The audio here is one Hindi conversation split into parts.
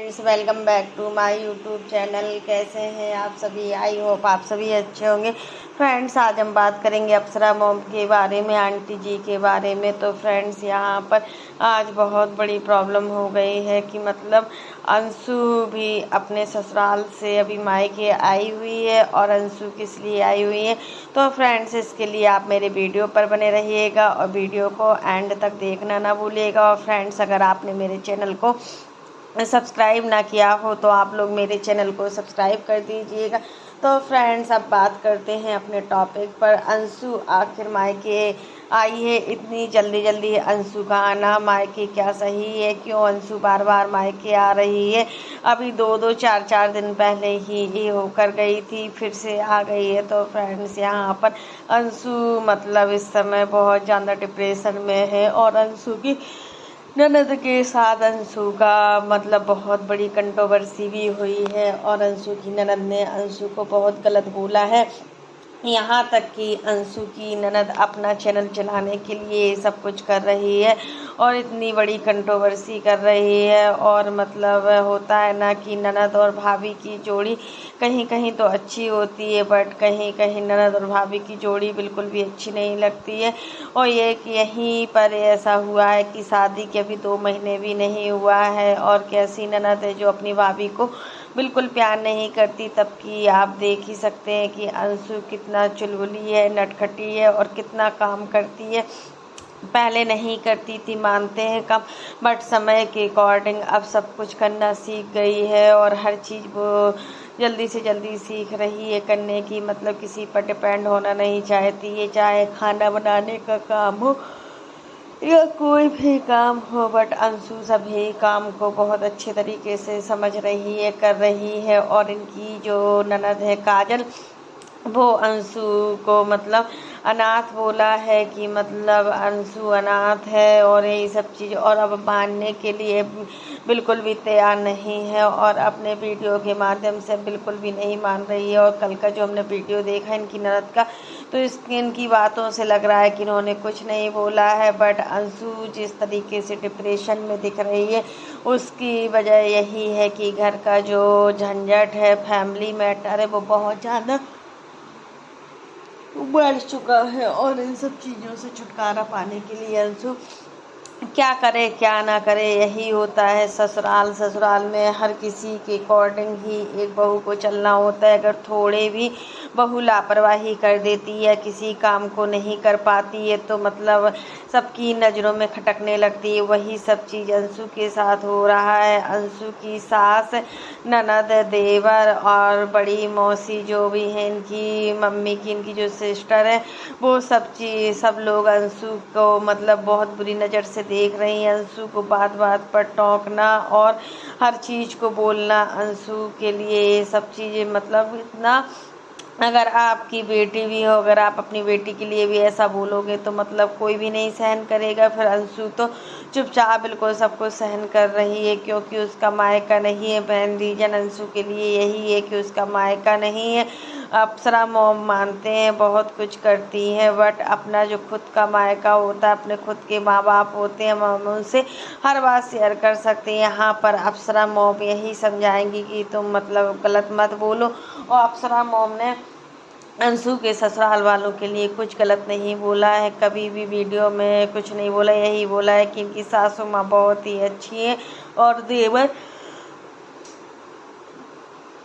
Friends, welcome back to my YouTube channel. कैसे हैं आप सभी? आई होप आप सभी अच्छे होंगे। फ्रेंड्स, आज हम बात करेंगे अप्सरा मॉम के बारे में, आंटी जी के बारे में। तो फ्रेंड्स, यहाँ पर आज बहुत बड़ी प्रॉब्लम हो गई है कि मतलब अंशु भी अपने ससुराल से अभी मायके आई हुई है। और अंशु किस लिए आई हुई है, तो फ्रेंड्स इसके लिए आप मेरे वीडियो पर बने रहिएगा और वीडियो को एंड तक देखना ना भूलिएगा। और फ्रेंड्स, अगर आपने मेरे चैनल को सब्सक्राइब ना किया हो तो आप लोग मेरे चैनल को सब्सक्राइब कर दीजिएगा। तो फ्रेंड्स, अब बात करते हैं अपने टॉपिक पर। अंशु आखिर मायके आई है इतनी जल्दी जल्दी। अंशु का आना मायके क्या सही है? क्यों अंशु बार बार मायके आ रही है? अभी 2-4 दिन पहले ही ये होकर गई थी, फिर से आ गई है। तो फ्रेंड्स, यहाँ पर अंशु मतलब इस समय बहुत ज़्यादा डिप्रेशन में है। और अंशु की ननद के साथ अंशु का मतलब बहुत बड़ी कंट्रोवर्सी भी हुई है। और अंशु की ननद ने अंशु को बहुत गलत बोला है। यहाँ तक कि अंशु की ननद अपना चैनल चलाने के लिए सब कुछ कर रही है और इतनी बड़ी कंट्रोवर्सी कर रही है। और मतलब होता है ना कि ननद और भाभी की जोड़ी कहीं कहीं तो अच्छी होती है, बट कहीं कहीं ननद और भाभी की जोड़ी बिल्कुल भी अच्छी नहीं लगती है। और ये कि यहीं पर ऐसा हुआ है कि शादी के अभी 2 महीने भी नहीं हुआ है और कैसी ननद है जो अपनी भाभी को बिल्कुल प्यार नहीं करती। तब की आप देख ही सकते हैं कि अंशु कितना चुलबुली है, नटखटी है और कितना काम करती है। पहले नहीं करती थी, मानते हैं कम, बट समय के अकॉर्डिंग अब सब कुछ करना सीख गई है। और हर चीज़ वो जल्दी से जल्दी सीख रही है करने की, मतलब किसी पर डिपेंड होना नहीं चाहती है। चाहे खाना बनाने का काम हो या कोई भी काम हो, बट अंशु सभी काम को बहुत अच्छे तरीके से समझ रही है, कर रही है। और इनकी जो ननद है काजल, वो अंशु को मतलब अनाथ बोला है कि मतलब अंशु अनाथ है और यही सब चीज़। और अब मानने के लिए बिल्कुल भी तैयार नहीं है और अपने वीडियो के माध्यम से बिल्कुल भी नहीं मान रही है। और कल का जो हमने वीडियो देखा इनकी ननद का, तो इनकी बातों से लग रहा है कि इन्होंने कुछ नहीं बोला है। बट अंशु जिस तरीके से डिप्रेशन में दिख रही है उसकी वजह यही है कि घर का जो झंझट है, फैमिली मैटर है, वो बहुत ज़्यादा बढ़ चुका है। और इन सब चीज़ों से छुटकारा पाने के लिए अंशु क्या करे क्या ना करे, यही होता है। ससुराल में हर किसी के अकॉर्डिंग ही एक बहू को चलना होता है। अगर थोड़े भी बहू लापरवाही कर देती है, किसी काम को नहीं कर पाती है, तो मतलब सबकी नज़रों में खटकने लगती है। वही सब चीज़ अंशु के साथ हो रहा है। अंशु की सास, ननद, देवर और बड़ी मौसी जो भी हैं, इनकी मम्मी की, इनकी जो सिस्टर है, वो सब लोग अंशु को मतलब बहुत बुरी नज़र से देख रही हैं। अंशु को बात बात पर टोकना और हर चीज़ को बोलना अंशु के लिए ये सब चीज़ें मतलब इतना। अगर आपकी बेटी भी हो, अगर आप अपनी बेटी के लिए भी ऐसा बोलोगे तो मतलब कोई भी नहीं सहन करेगा। फिर अंशु तो चुपचाप बिल्कुल सब कुछ सहन कर रही है क्योंकि उसका मायका नहीं है। मेन रीज़न अंशु के लिए यही है कि उसका मायका नहीं है। अप्सरा मॉम मानते हैं बहुत कुछ करती हैं, बट अपना जो खुद का मायका होता है, अपने खुद के माँ बाप होते हैं, हम उनसे हर बात शेयर कर सकते हैं। यहाँ पर अप्सरा मॉम यही समझाएंगी कि तुम मतलब गलत मत बोलो। और अप्सरा मॉम ने अंशु के ससुराल वालों के लिए कुछ गलत नहीं बोला है, कभी भी वीडियो में कुछ नहीं बोला। यही बोला है कि इनकी सासू माँ बहुत ही अच्छी है और देवर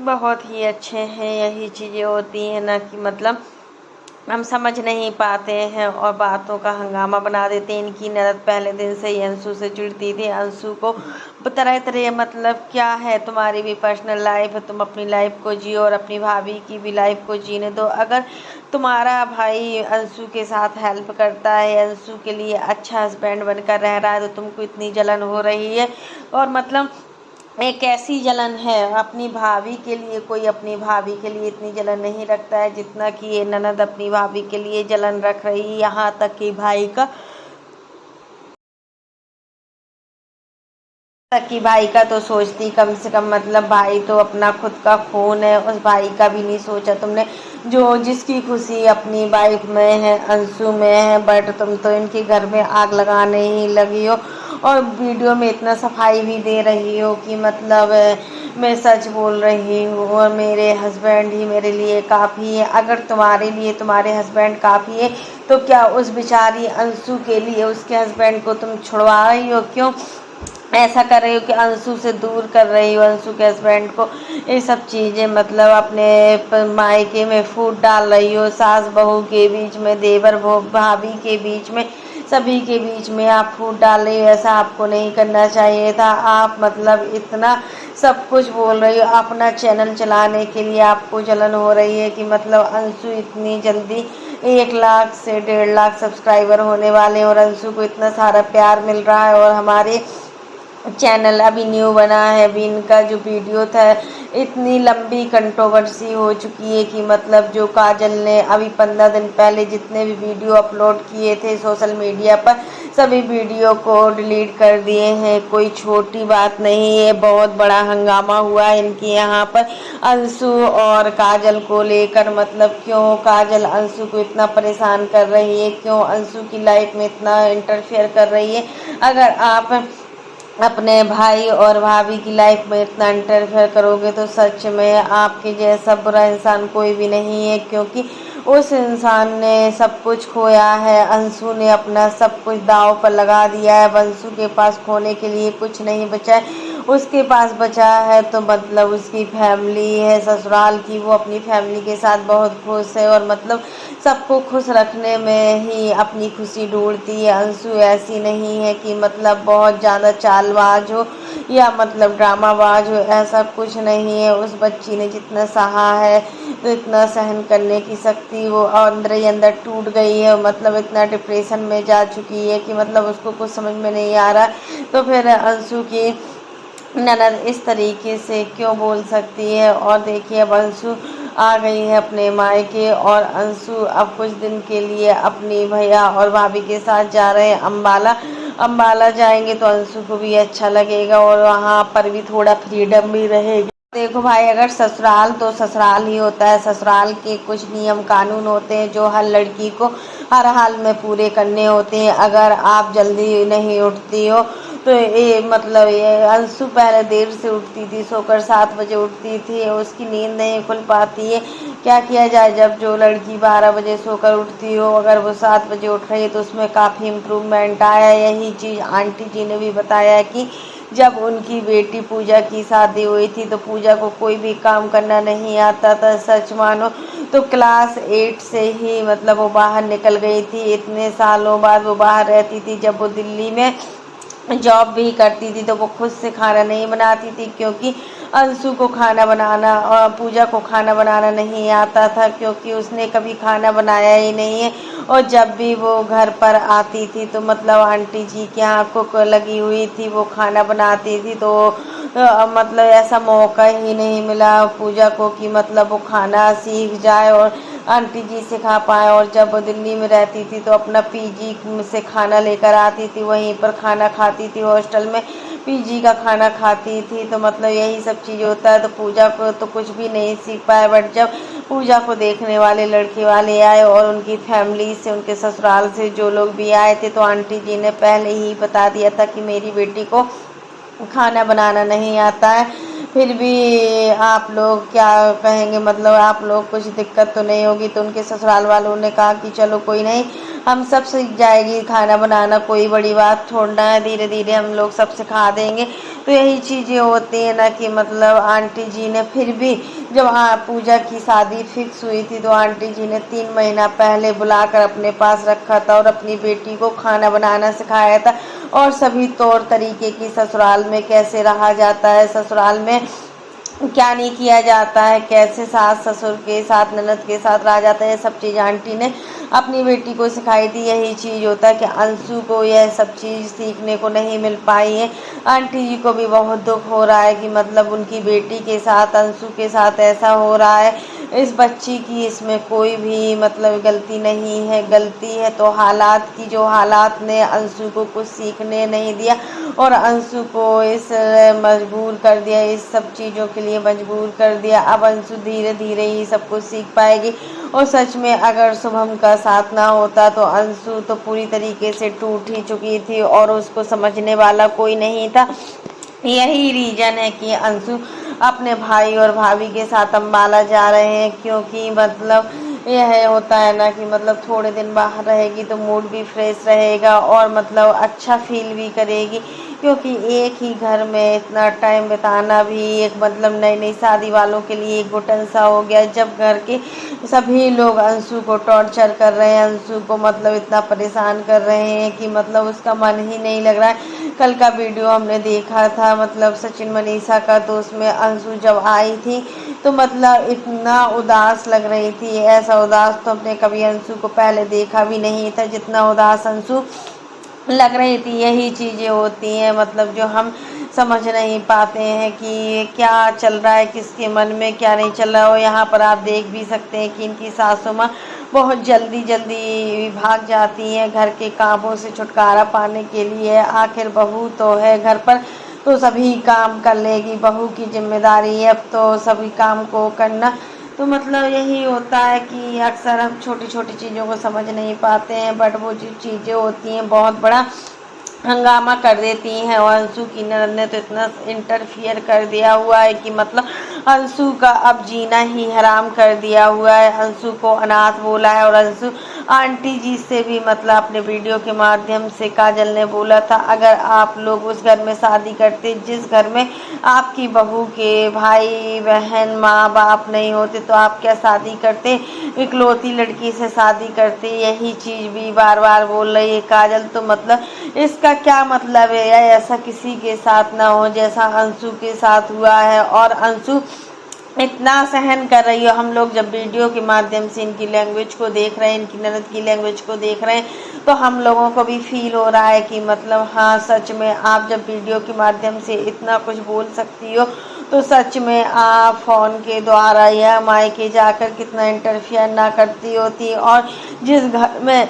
बहुत ही अच्छे हैं। यही चीज़ें होती हैं ना कि मतलब हम समझ नहीं पाते हैं और बातों का हंगामा बना देते हैं। इनकी ननद पहले दिन से ही अंशु से चिढ़ती थी। अंशु को तरह तरह मतलब क्या है, तुम्हारी भी पर्सनल लाइफ है, तुम अपनी लाइफ को जियो और अपनी भाभी की भी लाइफ को जीने दो। अगर तुम्हारा भाई अंशु के साथ हेल्प करता है, अंशु के लिए अच्छा हस्बैंड बनकर रह रहा है, तो तुमको इतनी जलन हो रही है। और मतलब एक ऐसी जलन है अपनी भाभी के लिए, कोई अपनी भाभी के लिए इतनी जलन नहीं रखता है जितना कि ये ननद अपनी भाभी के लिए जलन रख रही है। यहाँ तक कि भाई का तो सोचती कम से कम, मतलब भाई तो अपना खुद का खून है, उस भाई का भी नहीं सोचा तुमने, जो जिसकी खुशी अपनी वाइफ में है, अंशु में है। बट तुम तो इनके घर में आग लगाने ही लगी हो। और वीडियो में इतना सफाई भी दे रही हो कि मतलब मैं सच बोल रही हूँ और मेरे हस्बैंड ही मेरे लिए काफ़ी है। अगर तुम्हारे लिए तुम्हारे हस्बैंड काफ़ी है तो क्या उस बेचारी अंशु के लिए उसके हस्बैंड को तुम छुड़वा रही हो? क्यों ऐसा कर रही हो कि अंशु से दूर कर रही हो अंशु के हस्बैंड को? ये सब चीज़ें मतलब अपने मायके में फूट डाल रही हो, सास बहू के बीच में, देवर भाभी के बीच में, सभी के बीच में आप फूट डाल रही हो। ऐसा आपको नहीं करना चाहिए था। आप मतलब इतना सब कुछ बोल रही हो अपना चैनल चलाने के लिए, आपको जलन हो रही है कि मतलब अंशु इतनी जल्दी 1 लाख से 1.5 लाख सब्सक्राइबर होने वाले हैं और अंशु को इतना सारा प्यार मिल रहा है। और हमारे चैनल अभी न्यू बना है, अभी इनका जो वीडियो था इतनी लंबी कंट्रोवर्सी हो चुकी है कि मतलब जो काजल ने अभी 15 दिन पहले जितने भी वीडियो अपलोड किए थे सोशल मीडिया पर, सभी वीडियो को डिलीट कर दिए हैं। कोई छोटी बात नहीं है, बहुत बड़ा हंगामा हुआ है इनके यहाँ पर अंशु और काजल को लेकर। मतलब क्यों काजल अंशु को इतना परेशान कर रही है, क्यों अंशु की लाइफ में इतना इंटरफेयर कर रही है? अगर आप अपने भाई और भाभी की लाइफ में इतना इंटरफेयर करोगे तो सच में आपके जैसा बुरा इंसान कोई भी नहीं है, क्योंकि उस इंसान ने सब कुछ खोया है। अंशु ने अपना सब कुछ दांव पर लगा दिया है। अंशु के पास खोने के लिए कुछ नहीं बचा है। उसके पास बचा है तो मतलब उसकी फैमिली है ससुराल की, वो अपनी फैमिली के साथ बहुत खुश है और मतलब सबको खुश रखने में ही अपनी खुशी ढूंढती है। अंशु ऐसी नहीं है कि मतलब बहुत ज़्यादा चालबाज हो या मतलब ड्रामाबाज हो, ऐसा कुछ नहीं है। उस बच्ची ने जितना सहा है तो इतना सहन करने की शक्ति वो अंदर ही अंदर टूट गई है। मतलब इतना डिप्रेशन में जा चुकी है कि मतलब उसको कुछ समझ में नहीं आ रहा। तो फिर अंशु की ननद इस तरीके से क्यों बोल सकती है? और देखिए अब अंशु आ गई है अपने मायके और अंशु अब कुछ दिन के लिए अपनी भैया और भाभी के साथ जा रहे हैं अम्बाला। अम्बाला जाएंगे तो अंशु को भी अच्छा लगेगा और वहाँ पर भी थोड़ा फ्रीडम भी रहेगी। देखो भाई, अगर ससुराल तो ससुराल ही होता है। ससुराल के कुछ नियम कानून होते हैं जो हर लड़की को हर हाल में पूरे करने होते हैं। अगर आप जल्दी नहीं उठती हो तो ये मतलब ये अंशु पहले देर से उठती थी, सोकर 7 बजे उठती थी, उसकी नींद नहीं खुल पाती है। क्या किया जाए, जब जो लड़की 12 बजे सोकर उठती हो अगर वो 7 बजे उठ रही है तो उसमें काफ़ी इम्प्रूवमेंट आया। यही चीज़ आंटी जी ने भी बताया कि जब उनकी बेटी पूजा की शादी हुई थी तो पूजा को कोई भी काम करना नहीं आता था। सच मानो तो क्लास 8 से ही मतलब वो बाहर निकल गई थी। इतने सालों बाद वो बाहर रहती थी। जब वो दिल्ली में जॉब भी करती थी तो वो खुद से खाना नहीं बनाती थी, क्योंकि अंशु को खाना बनाना और पूजा को खाना बनाना नहीं आता था, क्योंकि उसने कभी खाना बनाया ही नहीं है। और जब भी वो घर पर आती थी तो मतलब आंटी जी की यहाँ कुक लगी हुई थी, वो खाना बनाती थी। तो मतलब ऐसा मौका ही नहीं मिला पूजा को कि मतलब वो खाना सीख जाए और आंटी जी सिखा पाए। और जब वो दिल्ली में रहती थी तो अपना पीजी से खाना लेकर आती थी, वहीं पर खाना खाती थी, हॉस्टल में पीजी का खाना खाती थी। तो मतलब यही सब चीज़ होता है। तो पूजा को तो कुछ भी नहीं सीख पाया, बट जब पूजा को देखने वाले लड़के वाले आए और उनकी फैमिली से, उनके ससुराल से जो लोग भी आए थे, तो आंटी जी ने पहले ही बता दिया था कि मेरी बेटी को खाना बनाना नहीं आता है। फिर भी आप लोग क्या कहेंगे, मतलब आप लोग कुछ दिक्कत तो नहीं होगी? तो उनके ससुराल वालों ने कहा कि चलो कोई नहीं, हम सब सीख जाएगी खाना बनाना, कोई बड़ी बात छोड़ना है, धीरे धीरे हम लोग सब सिखा देंगे। तो यही चीज़ें होती हैं ना कि मतलब आंटी जी ने फिर भी जब पूजा की शादी फिक्स हुई थी तो आंटी जी ने 3 महीना पहले बुलाकर अपने पास रखा था और अपनी बेटी को खाना बनाना सिखाया था। और सभी तौर तरीके की ससुराल में कैसे रहा जाता है, ससुराल में क्या नहीं किया जाता है, कैसे सास ससुर के साथ ननद के साथ रहा जाता है, ये सब चीज़ आंटी ने अपनी बेटी को सिखाई थी। यही चीज़ होता है कि अंशु को यह सब चीज़ सीखने को नहीं मिल पाई है। आंटी जी को भी बहुत दुख हो रहा है कि मतलब उनकी बेटी के साथ अंशु के साथ ऐसा हो रहा है। इस बच्ची की इसमें कोई भी मतलब गलती नहीं है। गलती है तो हालात की, जो हालात ने अंशु को कुछ सीखने नहीं दिया और अंशु को इस मजबूर कर दिया, इस सब चीज़ों के लिए मजबूर कर दिया। अब अंशु धीरे धीरे ही सब कुछ सीख पाएगी। और सच में अगर शुभम का साथ ना होता तो अंशु तो पूरी तरीके से टूट ही चुकी थी और उसको समझने वाला कोई नहीं था। यही रीज़न है कि अंशु अपने भाई और भाभी के साथ अम्बाला जा रहे हैं, क्योंकि मतलब यह होता है ना कि मतलब थोड़े दिन बाहर रहेगी तो मूड भी फ्रेश रहेगा और मतलब अच्छा फील भी करेगी, क्योंकि एक ही घर में इतना टाइम बिताना भी एक मतलब नई नई शादी वालों के लिए एक घुटन सा हो गया। जब घर के सभी लोग अंशु को टॉर्चर कर रहे हैं, अंशु को मतलब इतना परेशान कर रहे हैं कि मतलब उसका मन ही नहीं लग रहा है। कल का वीडियो हमने देखा था मतलब सचिन मनीषा का, तो उसमें अंशु जब आई थी तो मतलब इतना उदास लग रही थी, ऐसा उदास तो हमने कभी अंशु को पहले देखा भी नहीं था जितना उदास अंशु लग रही थी। यही चीज़ें होती हैं मतलब जो हम समझ नहीं पाते हैं कि क्या चल रहा है किसके मन में, क्या नहीं चल रहा है। और यहाँ पर आप देख भी सकते हैं कि इनकी सासू माँ बहुत जल्दी जल्दी भाग जाती हैं घर के कामों से छुटकारा पाने के लिए। आखिर बहू तो है घर पर तो सभी काम कर लेगी, बहू की जिम्मेदारी है अब तो सभी काम को करना। तो मतलब यही होता है कि अक्सर हम छोटी छोटी चीज़ों को समझ नहीं पाते हैं, बट वो जो चीज़ें होती हैं बहुत बड़ा हंगामा कर देती हैं। और अंशु की ननद ने तो इतना इंटरफियर कर दिया हुआ है कि मतलब अंशु का अब जीना ही हराम कर दिया हुआ है। अंशु को अनाथ बोला है और अंशु आंटी जी से भी मतलब अपने वीडियो के माध्यम से काजल ने बोला था, अगर आप लोग उस घर में शादी करते जिस घर में आपकी बहू के भाई बहन माँ बाप नहीं होते तो आप क्या शादी करते, इकलौती लड़की से शादी करते। यही चीज़ भी बार बार बोल रही है काजल। तो मतलब इसका क्या मतलब है या ऐसा किसी के साथ ना हो जैसा अंशु के साथ हुआ है। और अंशु इतना सहन कर रही हो, हम लोग जब वीडियो के माध्यम से इनकी लैंग्वेज को देख रहे हैं, इनकी ननद की लैंग्वेज को देख रहे हैं, तो हम लोगों को भी फील हो रहा है कि मतलब हाँ सच में आप जब वीडियो के माध्यम से इतना कुछ बोल सकती हो तो सच में आप फ़ोन के द्वारा या मायके जाकर कितना इंटरफियर ना करती होती। और जिस घर में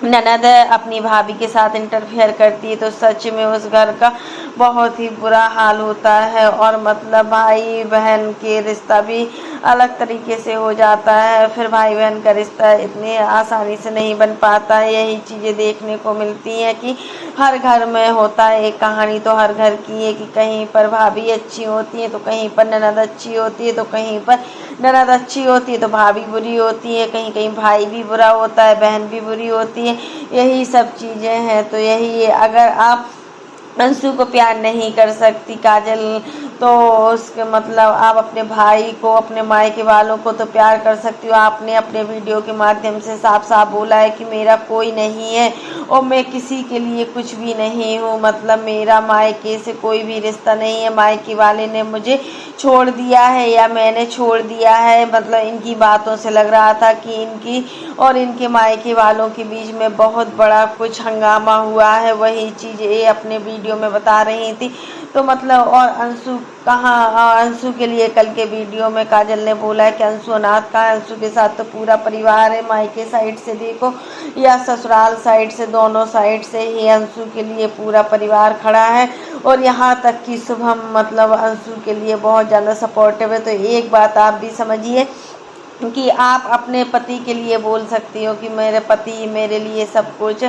ननद अपनी भाभी के साथ इंटरफेयर करती है तो सच में उस घर का बहुत ही बुरा हाल होता है। और मतलब भाई बहन के रिश्ता भी अलग तरीके से हो जाता है, फिर भाई बहन का रिश्ता इतनी आसानी से नहीं बन पाता है। यही चीज़ें देखने को मिलती हैं कि हर घर में होता है एक कहानी तो हर घर की है कि कहीं पर भाभी अच्छी होती है तो कहीं पर ननद अच्छी होती है, तो कहीं पर ननद अच्छी होती है तो भाभी बुरी होती है, कहीं कहीं भाई भी बुरा होता है, बहन भी बुरी होती है। यही सब चीज़ें हैं। तो यही है, अगर आप अंशु को प्यार नहीं कर सकती काजल तो उसके मतलब आप अपने भाई को अपने मायके वालों को तो प्यार कर सकती हो। आपने अपने वीडियो के माध्यम से साफ साफ बोला है कि मेरा कोई नहीं है और मैं किसी के लिए कुछ भी नहीं हूँ, मतलब मेरा मायके से कोई भी रिश्ता नहीं है, मायके वाले ने मुझे छोड़ दिया है या मैंने छोड़ दिया है। मतलब इनकी बातों से लग रहा था कि इनकी और इनके मायके वालों के बीच में बहुत बड़ा कुछ हंगामा हुआ है, वही चीज़ ये अपने वीडियो में बता रही थी। तो मतलब और अंशु कहाँ, अंशु के लिए कल के वीडियो में काजल ने बोला है कि अंशु अनाथ कहाँ है, अंशु के साथ तो पूरा परिवार है, मायके साइड से देखो या ससुराल साइड से, दोनों साइड से ही अंशु के लिए पूरा परिवार खड़ा है। और यहाँ तक कि शुभम मतलब अंशु के लिए बहुत ज़्यादा सपोर्टिव है। तो एक बात आप भी समझिए कि आप अपने पति के लिए बोल सकती हो कि मेरे पति मेरे लिए सब कुछ,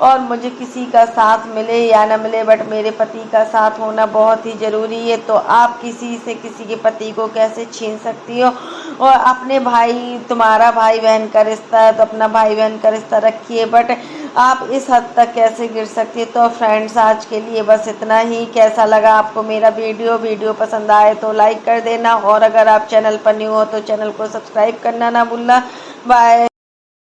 और मुझे किसी का साथ मिले या ना मिले बट मेरे पति का साथ होना बहुत ही ज़रूरी है। तो आप किसी से किसी के पति को कैसे छीन सकती हो। और अपने भाई, तुम्हारा भाई बहन का रिश्ता है तो अपना भाई बहन का रिश्ता रखिए, बट आप इस हद तक कैसे गिर सकती है। तो फ्रेंड्स आज के लिए बस इतना ही। कैसा लगा आपको मेरा वीडियो पसंद आए तो लाइक कर देना, और अगर आप चैनल पर न्यू हो तो चैनल को सब्सक्राइब करना ना भूलना। बाय।